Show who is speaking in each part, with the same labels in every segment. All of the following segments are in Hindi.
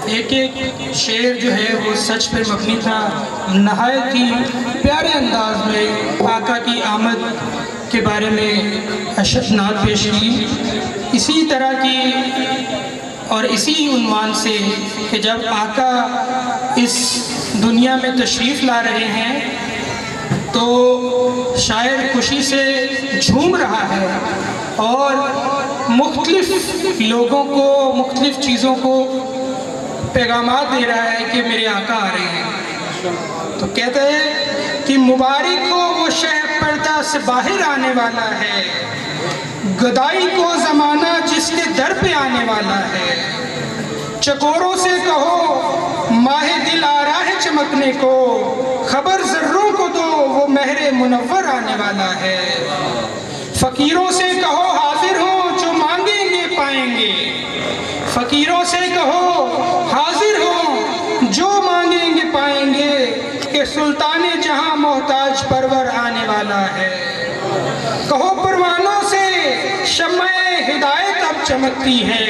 Speaker 1: एक एक शेर जो है वो सच पर मबनी था। नहायत ही प्यारे अंदाज में आका की आमद के बारे में अशनात पेश की। इसी तरह की और इसी उन्वान से कि जब आका इस दुनिया में तशरीफ़ ला रहे हैं तो शायर खुशी से झूम रहा है और मुख्तलिफ लोगों को मुख्तलिफ चीज़ों को पैगामात दे रहा है कि मेरे आका आ रहे हैं। तो कहते हैं कि मुबारक हो वो शह पर्दा से बाहर आने वाला है, गदाई को ज़माना जिसके दर पे आने वाला है। चकोरों से कहो माहे दिल आ रहा है चमकने को, खबर ज़र्रों को दो वो महरे मुनव्वर आने वाला है। फ़कीरों से कहो हाजिर हो जो मांगेंगे पाएंगे, फ़कीरों से कहो हाजिर हो जो मांगेंगे पाएंगे, कि सुल्ताने जहां मोहताज परवर आने वाला है। कहो परवानों से शम्मे हिदायत अब चमकती है,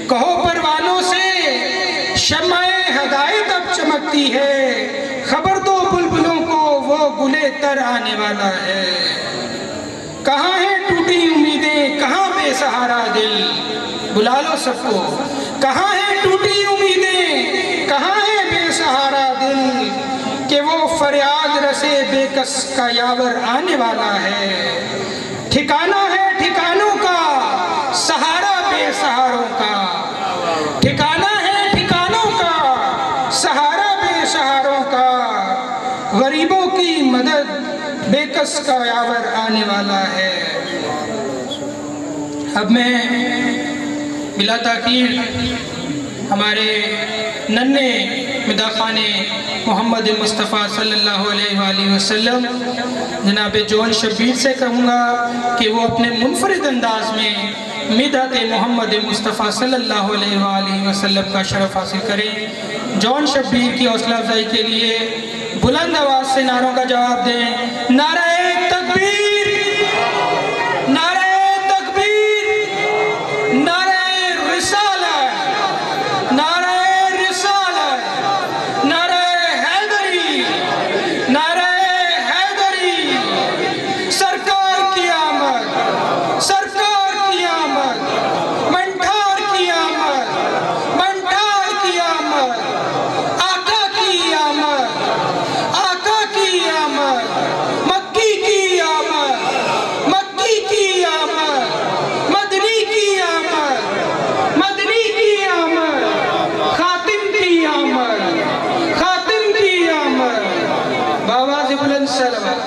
Speaker 1: कहो परवानों से शम्मे हिदायत अब चमकती है, खबर दो बुलबुलों को वो गुले तर आने वाला है। कहाँ है टूटी उम्मीदें कहाँ बेसहारा दिल, बुला लो सबको। कहाँ है टूटी उम्मीदें कहाँ है बेसहारा दिल, कि वो फरियाद रसे बेकस का यावर आने वाला है। ठिकाना है ठिकानों का सहारा बेसहारों का, ठिकाना है ठिकानों का सहारा बेसहारों का, गरीबों की मदद बेकस का यावर आने वाला है। अब मैं बिला ताकीर हमारे नन्हे मिदाखाने मोहम्मद मुस्तफ़ा सल्लल्लाहु अलैहि वसल्लम जनाब जॉन शब्बीर से कहूँगा कि वो अपने मुनफरिद अंदाज में मिदहत मोहम्मद मुस्तफ़ा सल्लल्लाहु अलैहि वसल्लम का शरफ हासिल करें। जॉन शब्बीर की हौसला अफजाई के लिए बुलंद आवाज़ से नारों का जवाब दें। नारे तकबीर, नारे तकबीर, नारे रिसालत, नारे रिसालत, नारे हैदरी, नारे हैदरी। सरकार की आमद, सरकार की आमद, मंठार की आमद, मंठार की आमद, आका की आमद, आका की आमद, मक्की की आमद, मक्की की आमद, मदनी की आमद, मदनी की आमद, खातिम की आमद, खातिम की आमद। बाबा से बुलंद सलावत।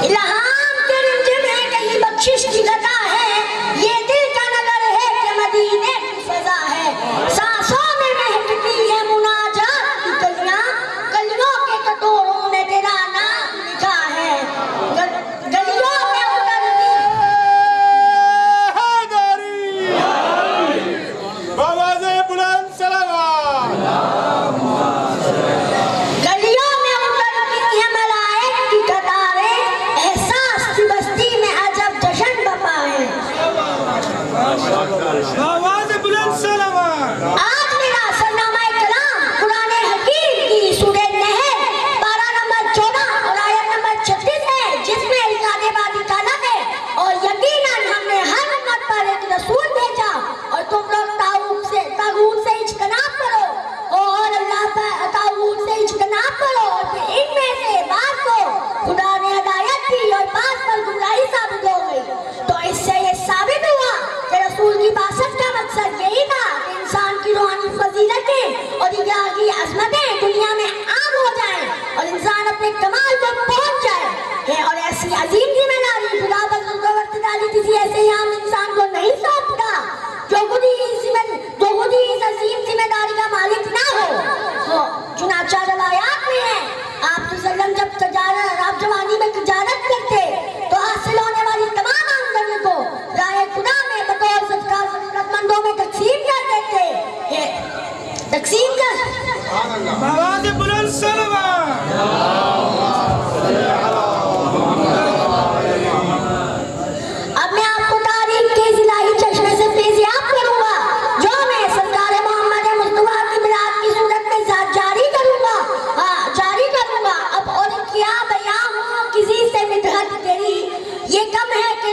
Speaker 2: इल्हाम के रिमझिम है कहीं बख्शिश की गदा है, ये दिल का नगर है कि मदीने की फजा है। सांसों में महकती है मुनाजात की गलियां, गलियों के कटोरों में तेरा नाम लिखा है। गलियों में उतरती
Speaker 3: बाबा से बुलंद सलावत।
Speaker 2: गलियों में उतरती है मलाइक की कतारें, एहसान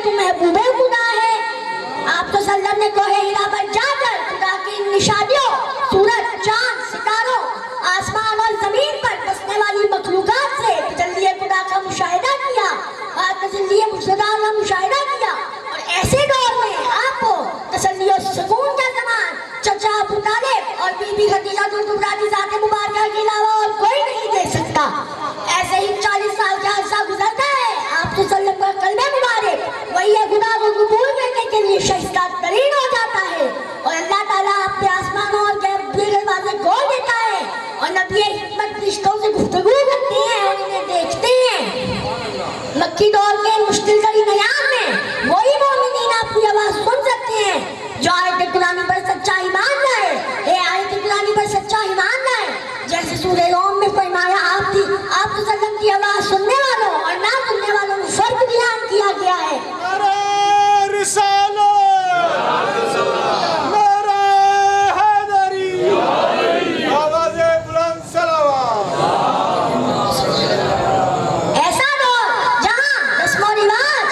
Speaker 2: तू महबूबे खुदा है। आप तो सल्लम ने कोहे हिरा पर जाकर खुदा की इन निशानियों, सूरज, चांद, सितारों, आसमान और जमीन पर बसने वाली मखलूकात से तजल्ली खुदा का मुशाहिदा किया, तजल्ली खुदा का मुशाहिदा किया। और ऐसे दौर में आपको तसल्ली और सुकून का सामान चचा अबू तालिब और बीबी खदीजा कुबरा की ज़ात मुबारका के अलावा और कोई नहीं दे सकता। ऐसे ही 40 साल का अरसा गुजरता है, आप तो सल्लम का कलमे मुबारक वही है खुदा को कबूल करने के लिए शहीदा तरीन हो जाता है। और अल्लाह ताला अपने आसमानों और दरवाजे खोल देता है और नबी हिकमत रिश्तों से गुफ्तगू करते हैं और इन्हें देखते हैं। मक्की दौर के मुश्किल तरीन अय्याम में वही मोमिनीन आपकी आवाज सुन सकते हैं जो आयत कुरानी पर सच्चा ईमान लाए। हे आयत कुरानी पर सच्चा ईमान लाए, जैसे सूरह रोम में फरमाया आप तो सल्लम की आवाज सुनने वालों और ना सुनने वालों में फर्क बयान किया गया है।
Speaker 3: नारे रिसालत, नारे हैदरी, आवाज़े बुलंद सलावत।
Speaker 2: ऐसा दौर जहां रस्मो रिवाज,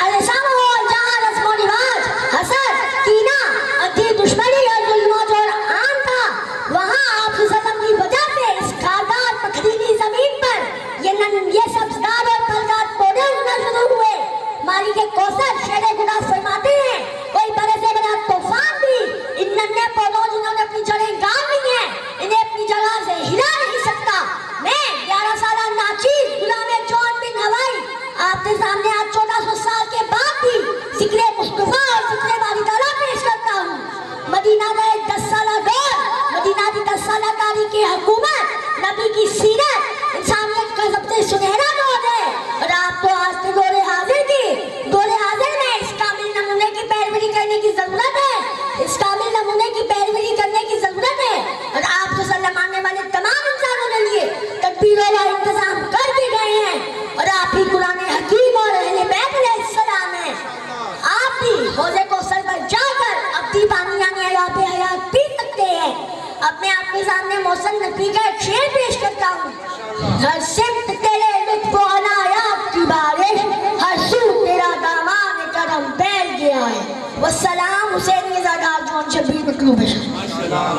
Speaker 2: ऐसा माहौल जहां रस्मो रिवाज, हसद, कीना, अति दुश्मनी और जुल्म और आम था, वहां आप सल्लम की वजह से इस खारदार पथरीली जमीन पर ये सब्ज़दार और फलदार पौधे उगना शुरू हुए। माली के कौसर शेरे खुदा फरमाते हैं, कोई बड़े से बड़ा तूफान भी इन नन्हे पौधों जिन्होंने अपनी जड़ें गाड़ ली हैं, इन्हें अपनी जगह से हिला नहीं सकता। मैं 11 साल नाचीज गुलाम जॉन बिन हवाई आपके सामने आज 1400 साल के बाद भी जिक्र मुस्तफा और जिक्र बारी ताला पेश करता हूँ। मदीना का एक 10 साल दौर, मदीना की 10 साल तारीख की हुकूमत, नबी की सीरत इंसानियत का सबसे सुनहरा दौर है। और आपको आज से दौरे हाजिर में इस कामिल नमूने की पैरवी करने की जरूरत है, इस कामिल नमूने की पैरवी करने की जरूरत है। और आप तो सल्लम आने वाले तमाम इंसानों के लिए तदबीरों का इंतजाम करके गए हैं। और आप ही कुरान हकीम और अहले बैत अलैहिस्सलाम हैं। आप भी हौज़े कौसर पर जाकर अपनी पानी यानी आब हयात पी सकते हैं। अब मैं आपके सामने मौसम नबी का एक शेर पेश करता हूँ। हर सिमत तेरे लुत्फ़ व अनायात की बारिश, हर सू तेरा दामान करम फैल गया है। वस्सलाम हुसैन मिर्ज़ा जॉन शबीर मतलूब है।